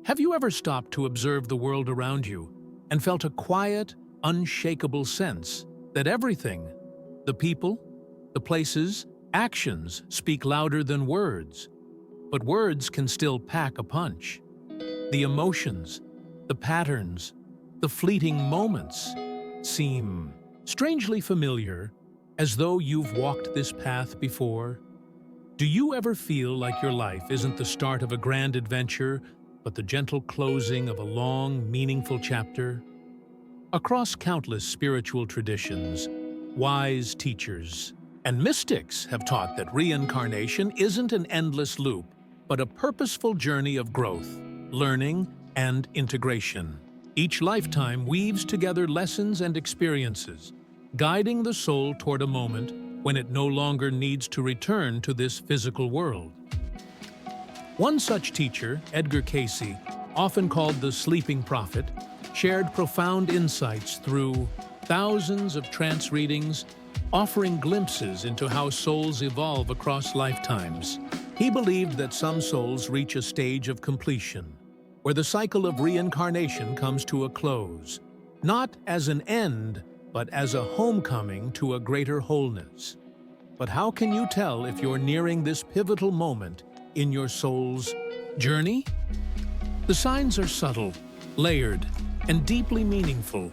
Have you ever stopped to observe the world around you and felt a quiet, unshakable sense that everything, the people, the places, actions speak louder than words, but words can still pack a punch? The emotions, the patterns, the fleeting moments seem strangely familiar, as though you've walked this path before. Do you ever feel like your life isn't the start of a grand adventure, but the gentle closing of a long, meaningful chapter? Across countless spiritual traditions, wise teachers and mystics have taught that reincarnation isn't an endless loop, but a purposeful journey of growth, learning, and integration. Each lifetime weaves together lessons and experiences, guiding the soul toward a moment when it no longer needs to return to this physical world. One such teacher, Edgar Cayce, often called the sleeping prophet, shared profound insights through thousands of trance readings, offering glimpses into how souls evolve across lifetimes. He believed that some souls reach a stage of completion, where the cycle of reincarnation comes to a close, not as an end, but as a homecoming to a greater wholeness. But how can you tell if you're nearing this pivotal moment in your soul's journey? The signs are subtle, layered, and deeply meaningful,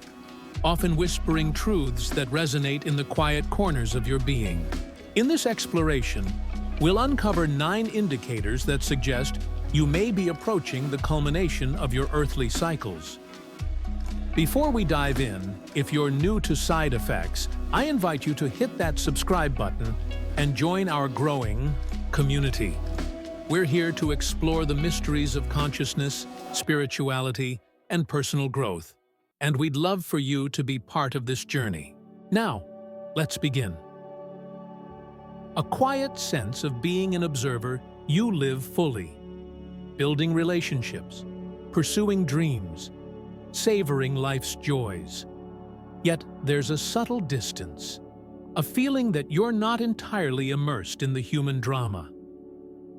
often whispering truths that resonate in the quiet corners of your being. In this exploration, we'll uncover 9 indicators that suggest you may be approaching the culmination of your earthly cycles. Before we dive in, if you're new to Side Effects, I invite you to hit that subscribe button and join our growing community. We're here to explore the mysteries of consciousness, spirituality, and personal growth, and we'd love for you to be part of this journey. Now, let's begin. A quiet sense of being an observer you live fully, building relationships, pursuing dreams, savoring life's joys. Yet there's a subtle distance, a feeling that you're not entirely immersed in the human drama.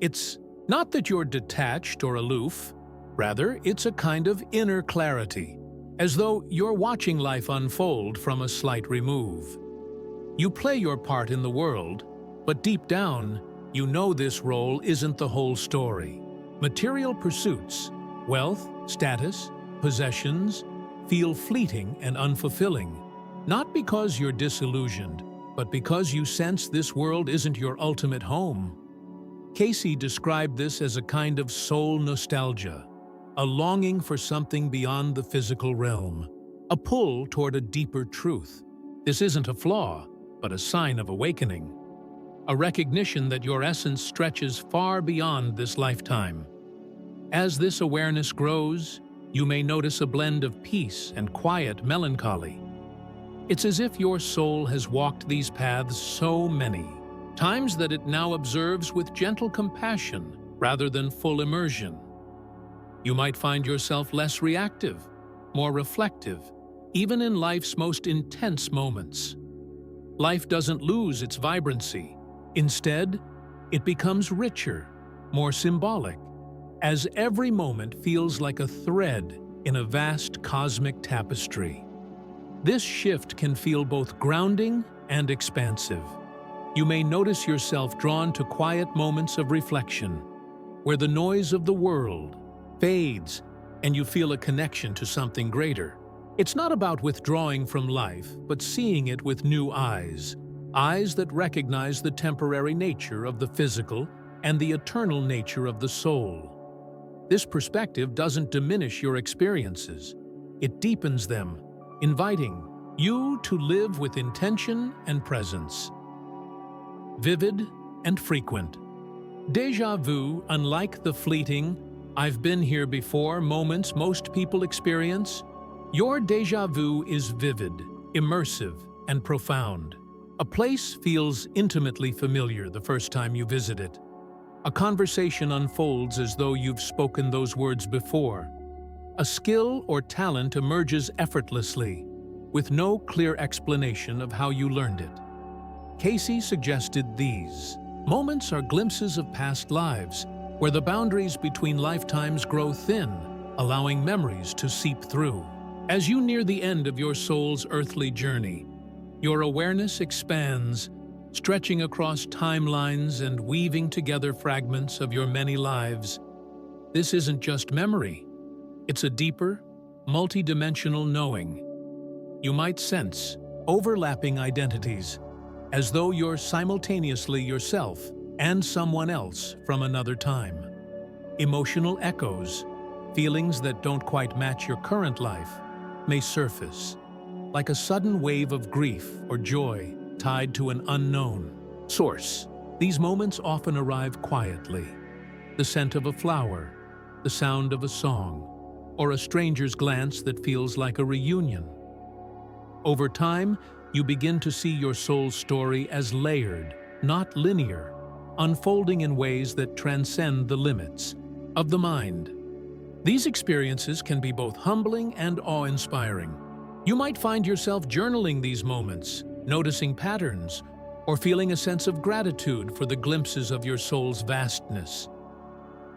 It's not that you're detached or aloof, rather it's a kind of inner clarity, as though you're watching life unfold from a slight remove. You play your part in the world, but deep down, you know this role isn't the whole story. Material pursuits, wealth, status, possessions, feel fleeting and unfulfilling, not because you're disillusioned, but because you sense this world isn't your ultimate home. Cayce described this as a kind of soul nostalgia, a longing for something beyond the physical realm, a pull toward a deeper truth. This isn't a flaw, but a sign of awakening, a recognition that your essence stretches far beyond this lifetime. As this awareness grows, you may notice a blend of peace and quiet melancholy. It's as if your soul has walked these paths so many times that it now observes with gentle compassion rather than full immersion. You might find yourself less reactive, more reflective, even in life's most intense moments. Life doesn't lose its vibrancy. Instead, it becomes richer, more symbolic, as every moment feels like a thread in a vast cosmic tapestry. This shift can feel both grounding and expansive. You may notice yourself drawn to quiet moments of reflection, where the noise of the world fades and you feel a connection to something greater. It's not about withdrawing from life, but seeing it with new eyes, eyes that recognize the temporary nature of the physical and the eternal nature of the soul. This perspective doesn't diminish your experiences. It deepens them, inviting you to live with intention and presence. Vivid and frequent. Déjà vu, unlike the fleeting, "I've been here before" moments most people experience, your déjà vu is vivid, immersive, and profound. A place feels intimately familiar the first time you visit it. A conversation unfolds as though you've spoken those words before. A skill or talent emerges effortlessly, with no clear explanation of how you learned it. Cayce suggested these moments are glimpses of past lives, where the boundaries between lifetimes grow thin, allowing memories to seep through. As you near the end of your soul's earthly journey, your awareness expands, stretching across timelines and weaving together fragments of your many lives. This isn't just memory. It's a deeper, multidimensional knowing. You might sense overlapping identities, as though you're simultaneously yourself and someone else from another time. Emotional echoes, feelings that don't quite match your current life, may surface, like a sudden wave of grief or joy tied to an unknown source. These moments often arrive quietly. The scent of a flower, the sound of a song, or a stranger's glance that feels like a reunion. Over time, you begin to see your soul's story as layered, not linear, unfolding in ways that transcend the limits of the mind. These experiences can be both humbling and awe-inspiring. You might find yourself journaling these moments, noticing patterns, or feeling a sense of gratitude for the glimpses of your soul's vastness.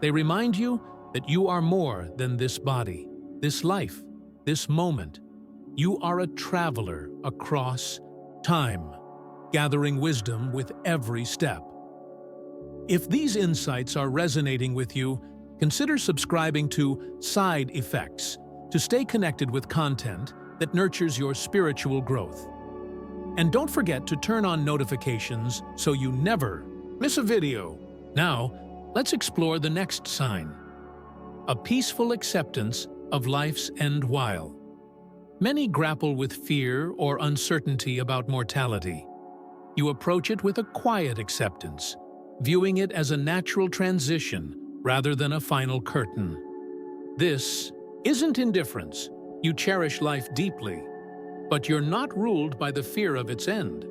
They remind you that you are more than this body, this life, this moment. You are a traveler across time, gathering wisdom with every step. If these insights are resonating with you, consider subscribing to Side Effects to stay connected with content that nurtures your spiritual growth. And don't forget to turn on notifications so you never miss a video. Now, let's explore the next sign: a peaceful acceptance of life's end. While many grapple with fear or uncertainty about mortality, you approach it with a quiet acceptance, viewing it as a natural transition rather than a final curtain. This isn't indifference. You cherish life deeply, but you're not ruled by the fear of its end.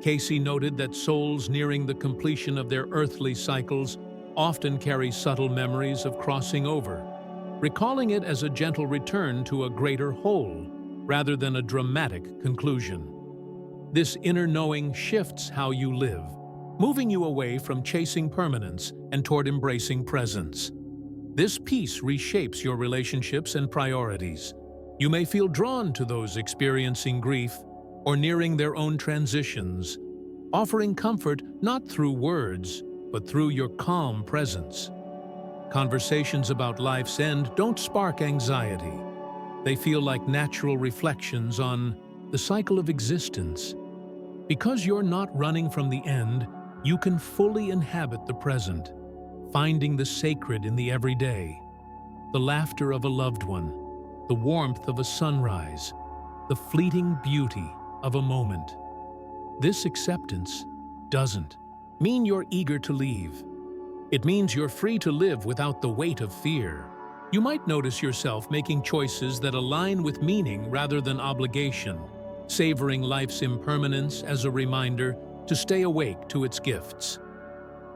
Cayce noted that souls nearing the completion of their earthly cycles often carry subtle memories of crossing over, recalling it as a gentle return to a greater whole rather than a dramatic conclusion. This inner knowing shifts how you live, moving you away from chasing permanence and toward embracing presence. This peace reshapes your relationships and priorities. You may feel drawn to those experiencing grief or nearing their own transitions, offering comfort not through words, but through your calm presence. Conversations about life's end don't spark anxiety. They feel like natural reflections on the cycle of existence. Because you're not running from the end, you can fully inhabit the present, finding the sacred in the everyday, the laughter of a loved one, the warmth of a sunrise, the fleeting beauty of a moment. This acceptance doesn't mean you're eager to leave. It means you're free to live without the weight of fear. You might notice yourself making choices that align with meaning rather than obligation, savoring life's impermanence as a reminder to stay awake to its gifts.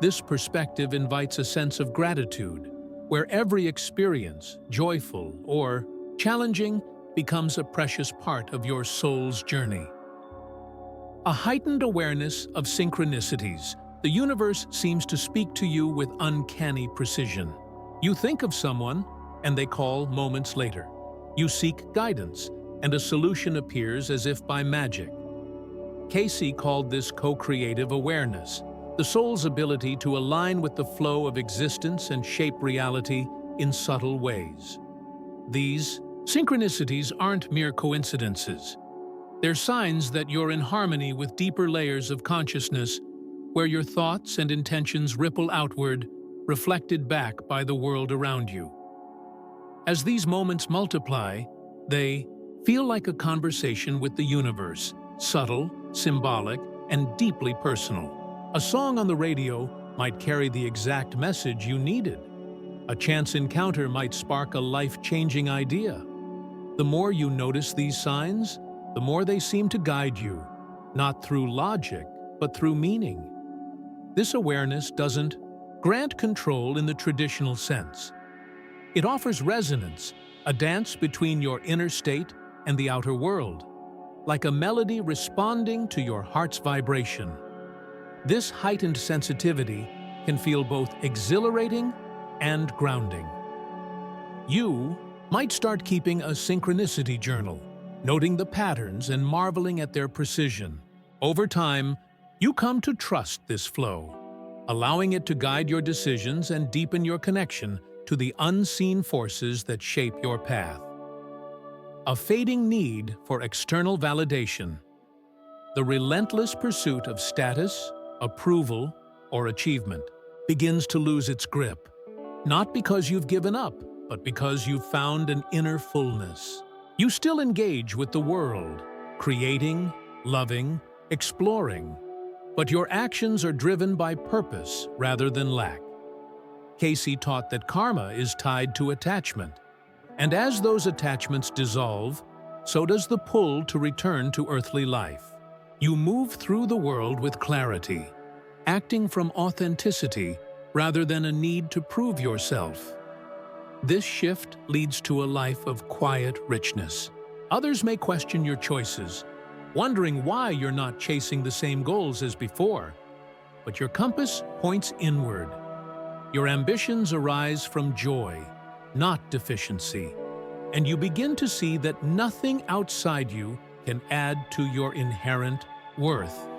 This perspective invites a sense of gratitude, where every experience, joyful or challenging, becomes a precious part of your soul's journey. A heightened awareness of synchronicities. The universe seems to speak to you with uncanny precision. You think of someone, and they call moments later. You seek guidance, and a solution appears as if by magic. Cayce called this co-creative awareness, the soul's ability to align with the flow of existence and shape reality in subtle ways. These synchronicities aren't mere coincidences. They're signs that you're in harmony with deeper layers of consciousness, where your thoughts and intentions ripple outward, reflected back by the world around you. As these moments multiply, they feel like a conversation with the universe, subtle, symbolic, and deeply personal. A song on the radio might carry the exact message you needed. A chance encounter might spark a life-changing idea. The more you notice these signs, the more they seem to guide you, not through logic, but through meaning. This awareness doesn't grant control in the traditional sense. It offers resonance, a dance between your inner state and the outer world, like a melody responding to your heart's vibration. This heightened sensitivity can feel both exhilarating and grounding. You might start keeping a synchronicity journal, noting the patterns and marveling at their precision. Over time, you come to trust this flow, allowing it to guide your decisions and deepen your connection to the unseen forces that shape your path. A fading need for external validation. The relentless pursuit of status, approval, or achievement begins to lose its grip, not because you've given up, but because you've found an inner fullness. You still engage with the world, creating, loving, exploring, but your actions are driven by purpose rather than lack. Cayce taught that karma is tied to attachment, and as those attachments dissolve, so does the pull to return to earthly life. You move through the world with clarity, acting from authenticity rather than a need to prove yourself. This shift leads to a life of quiet richness. Others may question your choices, wondering why you're not chasing the same goals as before. But your compass points inward. Your ambitions arise from joy, not deficiency, and you begin to see that nothing outside you can add to your inherent worth.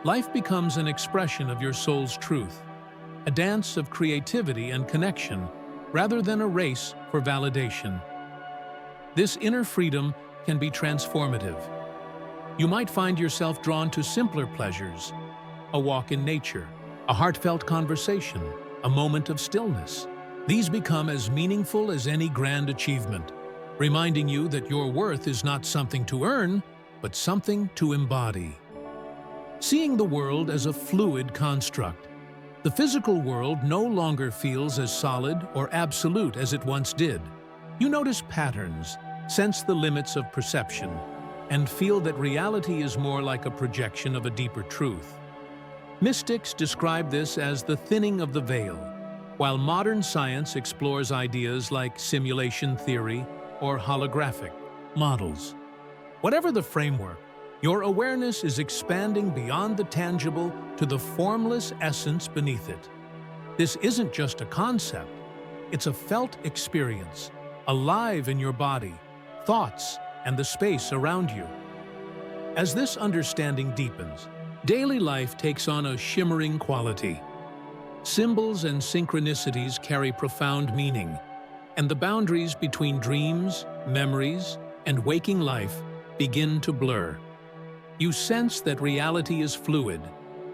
Life becomes an expression of your soul's truth, a dance of creativity and connection, rather than a race for validation. This inner freedom can be transformative. You might find yourself drawn to simpler pleasures, a walk in nature, a heartfelt conversation, a moment of stillness. These become as meaningful as any grand achievement, reminding you that your worth is not something to earn, but something to embody. Seeing the world as a fluid construct, the physical world no longer feels as solid or absolute as it once did. You notice patterns, sense the limits of perception, and feel that reality is more like a projection of a deeper truth. Mystics describe this as the thinning of the veil, while modern science explores ideas like simulation theory or holographic models. Whatever the framework, your awareness is expanding beyond the tangible to the formless essence beneath it. This isn't just a concept, it's a felt experience, alive in your body, thoughts, and the space around you. As this understanding deepens, daily life takes on a shimmering quality. Symbols and synchronicities carry profound meaning, and the boundaries between dreams, memories, and waking life begin to blur. You sense that reality is fluid,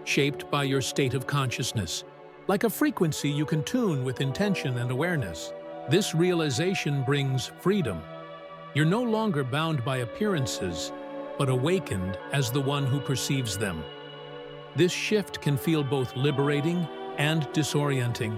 shaped by your state of consciousness, like a frequency you can tune with intention and awareness. This realization brings freedom. You're no longer bound by appearances, but awakened as the one who perceives them. This shift can feel both liberating and disorienting.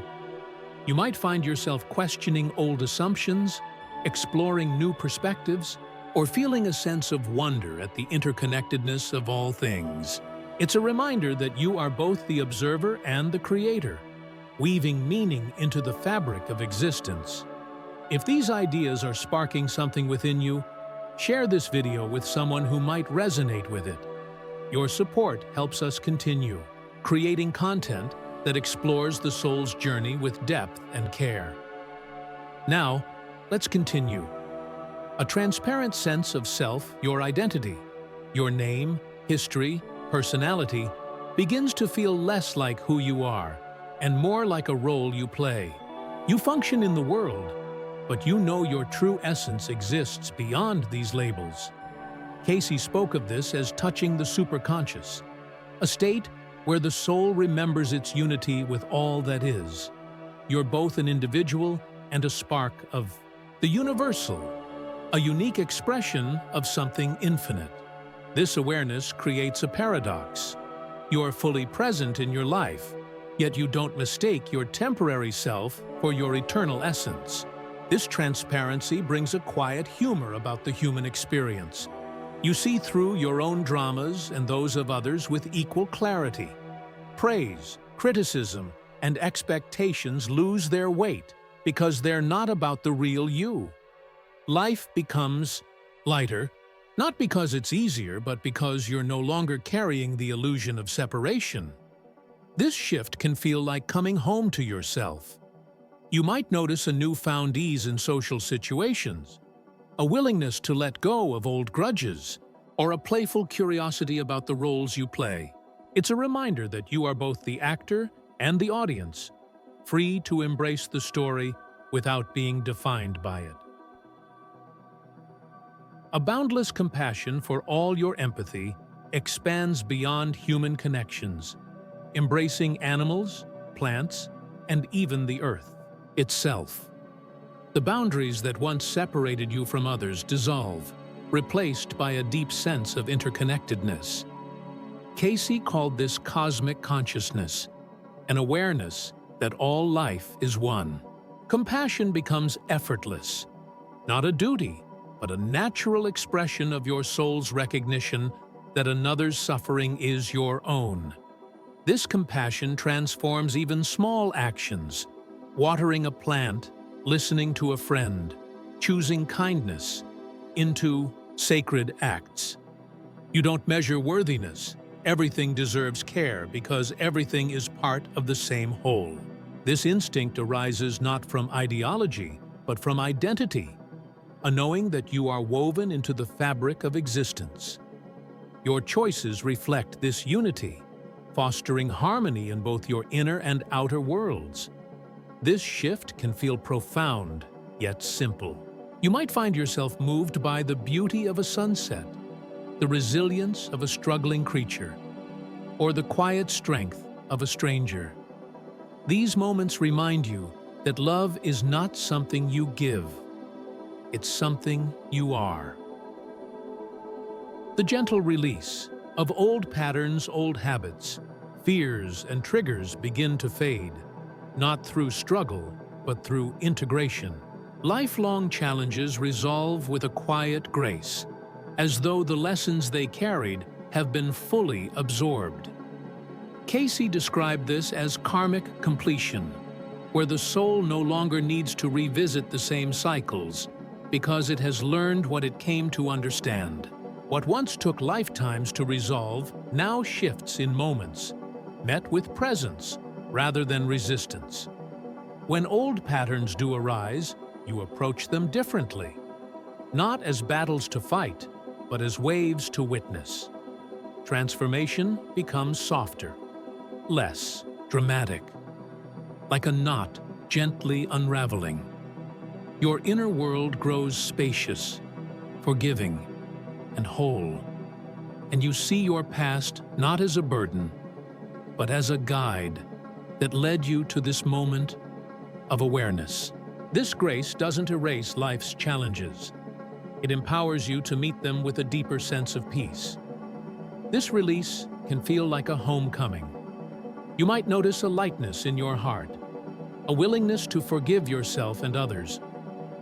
You might find yourself questioning old assumptions, exploring new perspectives, or feeling a sense of wonder at the interconnectedness of all things. It's a reminder that you are both the observer and the creator, weaving meaning into the fabric of existence. If these ideas are sparking something within you, share this video with someone who might resonate with it. Your support helps us continue, creating content that explores the soul's journey with depth and care. Now, let's continue. A transparent sense of self, your identity, your name, history, personality, begins to feel less like who you are and more like a role you play. You function in the world, but you know your true essence exists beyond these labels. Cayce spoke of this as touching the superconscious, a state where the soul remembers its unity with all that is. You're both an individual and a spark of the universal, a unique expression of something infinite. This awareness creates a paradox. You're fully present in your life, yet you don't mistake your temporary self for your eternal essence. This transparency brings a quiet humor about the human experience. You see through your own dramas and those of others with equal clarity. Praise, criticism, and expectations lose their weight because they're not about the real you. Life becomes lighter, not because it's easier, but because you're no longer carrying the illusion of separation. This shift can feel like coming home to yourself. You might notice a newfound ease in social situations, a willingness to let go of old grudges, or a playful curiosity about the roles you play. It's a reminder that you are both the actor and the audience, free to embrace the story without being defined by it. A boundless compassion for all your empathy expands beyond human connections, embracing animals, plants, and even the earth itself. The boundaries that once separated you from others dissolve, replaced by a deep sense of interconnectedness. Cayce called this cosmic consciousness, an awareness that all life is one. Compassion becomes effortless, not a duty, but a natural expression of your soul's recognition that another's suffering is your own. This compassion transforms even small actions, watering a plant, listening to a friend, choosing kindness, into sacred acts. You don't measure worthiness. Everything deserves care because everything is part of the same whole. This instinct arises not from ideology, but from identity, a knowing that you are woven into the fabric of existence. Your choices reflect this unity, fostering harmony in both your inner and outer worlds. This shift can feel profound, yet simple. You might find yourself moved by the beauty of a sunset, the resilience of a struggling creature, or the quiet strength of a stranger. These moments remind you that love is not something you give, it's something you are. The gentle release of old patterns, old habits, fears, and triggers begin to fade, not through struggle, but through integration. Lifelong challenges resolve with a quiet grace, as though the lessons they carried have been fully absorbed. Cayce described this as karmic completion, where the soul no longer needs to revisit the same cycles because it has learned what it came to understand. What once took lifetimes to resolve now shifts in moments, met with presence rather than resistance. When old patterns do arise, you approach them differently, not as battles to fight, but as waves to witness. Transformation becomes softer, less dramatic, like a knot gently unraveling. Your inner world grows spacious, forgiving, and whole, and you see your past not as a burden, but as a guide that led you to this moment of awareness. This grace doesn't erase life's challenges. It empowers you to meet them with a deeper sense of peace. This release can feel like a homecoming. You might notice a lightness in your heart, a willingness to forgive yourself and others,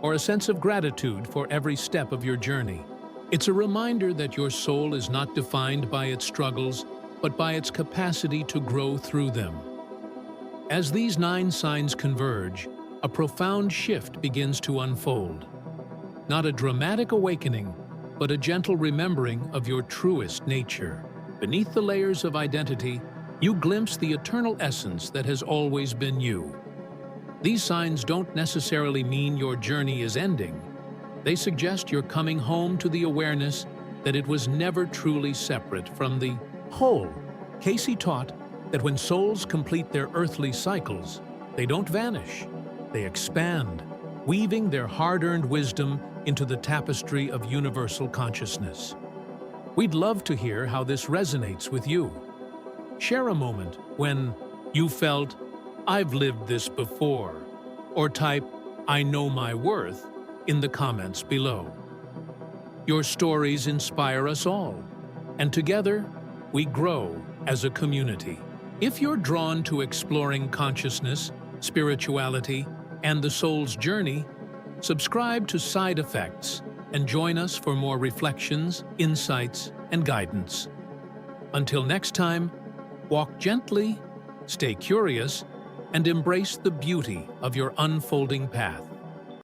or a sense of gratitude for every step of your journey. It's a reminder that your soul is not defined by its struggles, but by its capacity to grow through them. As these 9 signs converge, a profound shift begins to unfold. Not a dramatic awakening, but a gentle remembering of your truest nature. Beneath the layers of identity, you glimpse the eternal essence that has always been you. These signs don't necessarily mean your journey is ending. They suggest you're coming home to the awareness that it was never truly separate from the whole. Cayce taught that when souls complete their earthly cycles, they don't vanish. They expand, weaving their hard-earned wisdom into the tapestry of universal consciousness. We'd love to hear how this resonates with you. Share a moment when you felt, "I've lived this before," or type, "I know my worth," in the comments below. Your stories inspire us all, and together we grow as a community. If you're drawn to exploring consciousness, spirituality, and the soul's journey, subscribe to Side Effects and join us for more reflections, insights, and guidance. Until next time, walk gently, stay curious, and embrace the beauty of your unfolding path.